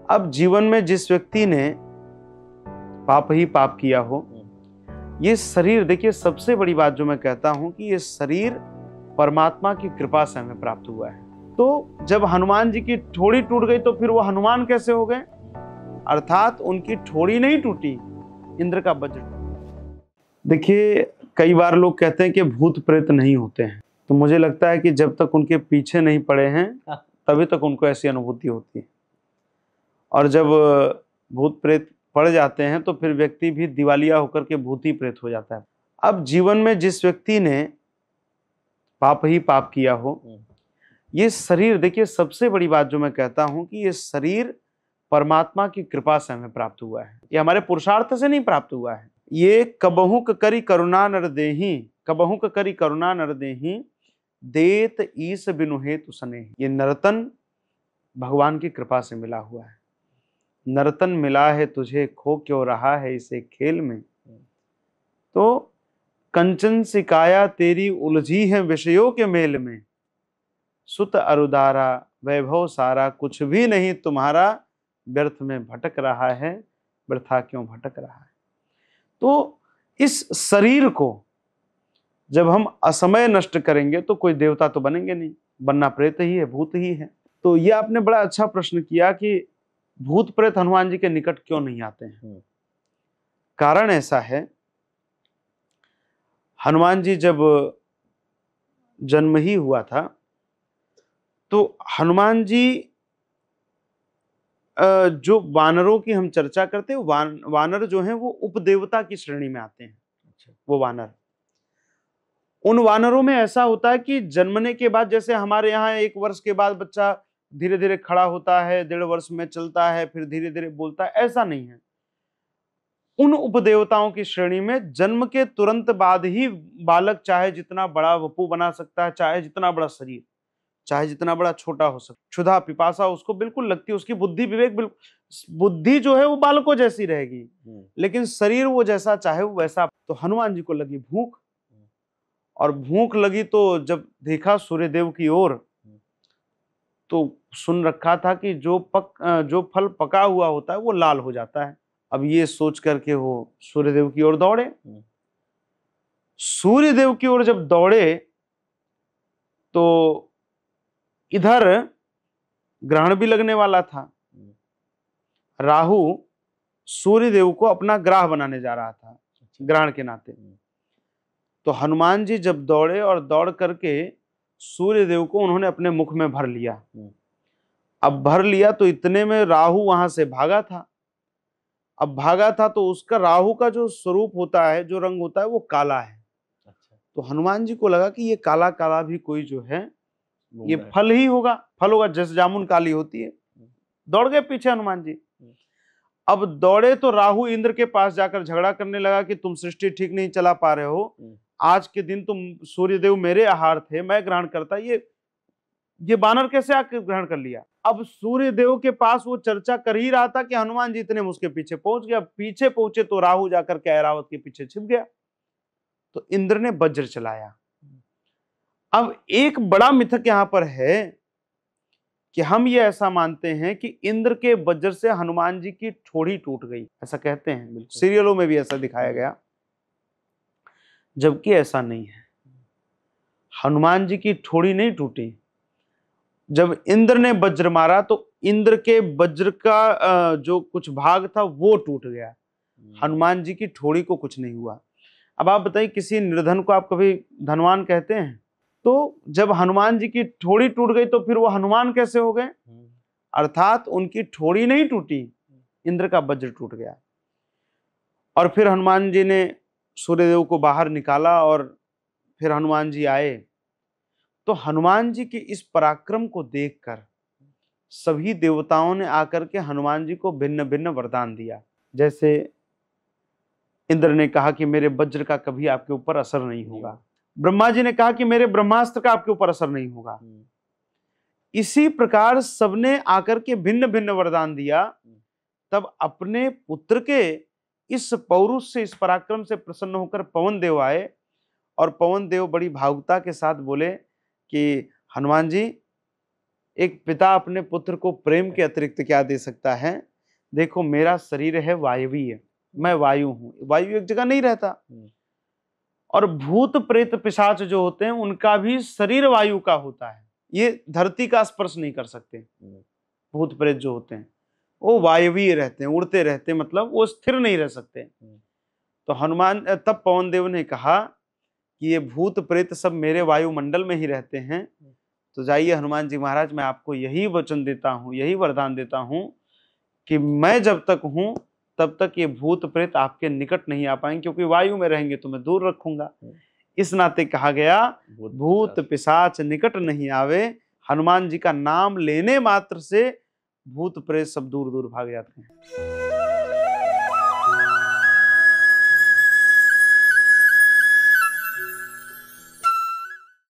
अब जीवन में जिस व्यक्ति ने पाप ही पाप किया हो, ये शरीर, देखिए सबसे बड़ी बात जो मैं कहता हूं कि ये शरीर परमात्मा की कृपा से हमें प्राप्त हुआ है। तो जब हनुमान जी की ठोड़ी टूट गई तो फिर वो हनुमान कैसे हो गए? अर्थात उनकी ठोड़ी नहीं टूटी, इंद्र का वज्र। देखिए कई बार लोग कहते हैं कि भूत प्रेत नहीं होते हैं, तो मुझे लगता है कि जब तक उनके पीछे नहीं पड़े हैं तभी तक उनको ऐसी अनुभूति होती है, और जब भूत प्रेत पड़ जाते हैं तो फिर व्यक्ति भी दिवालिया होकर के भूत ही प्रेत हो जाता है। अब जीवन में जिस व्यक्ति ने पाप ही पाप किया हो, ये शरीर, देखिए सबसे बड़ी बात जो मैं कहता हूं कि ये शरीर परमात्मा की कृपा से हमें प्राप्त हुआ है, ये हमारे पुरुषार्थ से नहीं प्राप्त हुआ है। ये कबहू करी करुणा नर देही, कबहू करी करुणा नर देही, देत ईस बिनु हेतु सनेही। ये नर्तन भगवान की कृपा से मिला हुआ है। नर्तन मिला है तुझे, खो क्यों रहा है इसे खेल में। तो कंचन सिकाया तेरी उलझी है विषयों के मेल में, सुत अरुदारा वैभव सारा, कुछ भी नहीं तुम्हारा, व्यर्थ में भटक रहा है, वृथा क्यों भटक रहा है। तो इस शरीर को जब हम असमय नष्ट करेंगे तो कोई देवता तो बनेंगे नहीं, बनना प्रेत ही है, भूत ही है। तो ये आपने बड़ा अच्छा प्रश्न किया कि भूत प्रेत हनुमान जी के निकट क्यों नहीं आते हैं। कारण ऐसा है, हनुमान जी जब जन्म ही हुआ था तो हनुमान जी जो वानरों की हम चर्चा करते हैं, वानर जो हैं वो उपदेवता की श्रेणी में आते हैं। वो वानर, उन वानरों में ऐसा होता है कि जन्मने के बाद, जैसे हमारे यहाँ 1 वर्ष के बाद बच्चा धीरे धीरे खड़ा होता है, 1.5 वर्ष में चलता है, फिर धीरे धीरे बोलता है, ऐसा नहीं है। उन उपदेवताओं की श्रेणी में जन्म के तुरंत बाद ही बालक चाहे जितना बड़ा वपु बना सकता है, चाहे जितना बड़ा शरीर, चाहे जितना बड़ा छोटा हो सकता, क्षुधा पिपासा उसको बिल्कुल लगती है, उसकी बुद्धि विवेक बिल्कुल, बुद्धि जो है वो बालकों जैसी रहेगी, लेकिन शरीर वो जैसा चाहे वो वैसा। तो हनुमान जी को लगी भूख, और भूख लगी तो जब देखा सूर्यदेव की ओर, तो सुन रखा था कि जो फल पका हुआ होता है वो लाल हो जाता है। अब ये सोच करके वो सूर्यदेव की ओर दौड़े। सूर्यदेव की ओर जब दौड़े तो इधर ग्रहण भी लगने वाला था। राहु सूर्यदेव को अपना ग्राह बनाने जा रहा था ग्रहण के नाते। तो हनुमान जी जब दौड़े और दौड़ करके सूर्यदेव को उन्होंने अपने मुख में भर लिया। अब भर लिया तो इतने में राहु वहां से भागा था। अब भागा था तो उसका, राहु का जो स्वरूप होता है, जो रंग होता है, वो काला है। तो हनुमान जी को लगा कि ये काला काला भी कोई जो है ये फल ही होगा, फल होगा, जैसे जामुन काली होती है। दौड़ गए पीछे हनुमान जी। अब दौड़े तो राहु इंद्र के पास जाकर झगड़ा करने लगा कि तुम सृष्टि ठीक नहीं चला पा रहे हो, आज के दिन तुम, सूर्यदेव मेरे आहार थे, मैं ग्रहण करता, ये बानर कैसे आकर ग्रहण कर लिया। अब सूर्यदेव के पास वो चर्चा कर ही रहा था कि हनुमान जी इतने में उसके पीछे पहुंच गया। पीछे पहुंचे तो राहु जाकर के ऐरावत के पीछे छिप गया। तो इंद्र ने वज्र चलाया। अब एक बड़ा मिथक यहां पर है कि हम ये ऐसा मानते हैं कि इंद्र के वज्र से हनुमान जी की ठोड़ी टूट गई, ऐसा कहते हैं, सीरियलों में भी ऐसा दिखाया गया, जबकि ऐसा नहीं है। हनुमान जी की ठोड़ी नहीं टूटी। जब इंद्र ने वज्र मारा तो इंद्र के वज्र का जो कुछ भाग था वो टूट गया, हनुमान जी की ठोड़ी को कुछ नहीं हुआ। अब आप बताइए, किसी निर्धन को आप कभी धनवान कहते हैं? तो जब हनुमान जी की ठोड़ी टूट गई तो फिर वो हनुमान कैसे हो गए? अर्थात उनकी ठोड़ी नहीं टूटी, इंद्र का वज्र टूट गया। और फिर हनुमान जी ने सूर्यदेव को बाहर निकाला और फिर हनुमान जी आए। तो हनुमान जी के इस पराक्रम को देखकर सभी देवताओं ने आकर के हनुमान जी को भिन्न भिन्न वरदान दिया। जैसे इंद्र ने कहा कि मेरे वज्र का कभी आपके ऊपर असर नहीं होगा, ब्रह्मा जी ने कहा कि मेरे ब्रह्मास्त्र का आपके ऊपर असर नहीं होगा। इसी प्रकार सबने आकर के भिन्न भिन्न वरदान दिया। तब अपने पुत्र के इस पौरुष से, इस पराक्रम से प्रसन्न होकर पवन देव आए, और पवन देव बड़ी भावुकता के साथ बोले कि हनुमान जी, एक पिता अपने पुत्र को प्रेम के अतिरिक्त क्या दे सकता है? देखो, मेरा शरीर है वायवीय, मैं वायु हूं, वायु एक जगह नहीं रहता। और भूत प्रेत पिशाच जो होते हैं उनका भी शरीर वायु का होता है, ये धरती का स्पर्श नहीं कर सकते। भूत प्रेत जो होते हैं वो वायवीय रहते हैं, उड़ते रहते हैं, मतलब वो स्थिर नहीं रह सकते। तो हनुमान तब पवन देव ने कहा कि ये भूत प्रेत सब मेरे वायुमंडल में ही रहते हैं। तो जाइए हनुमान जी महाराज, मैं आपको यही वचन देता हूँ, यही वरदान देता हूँ कि मैं जब तक हूँ तब तक ये भूत प्रेत आपके निकट नहीं आ पाएंगे, क्योंकि वायु में रहेंगे तो मैं दूर रखूंगा। इस नाते कहा गया भूत पिशाच निकट नहीं आवे। हनुमान जी का नाम लेने मात्र से भूत प्रेत सब दूर दूर भाग जाते हैं।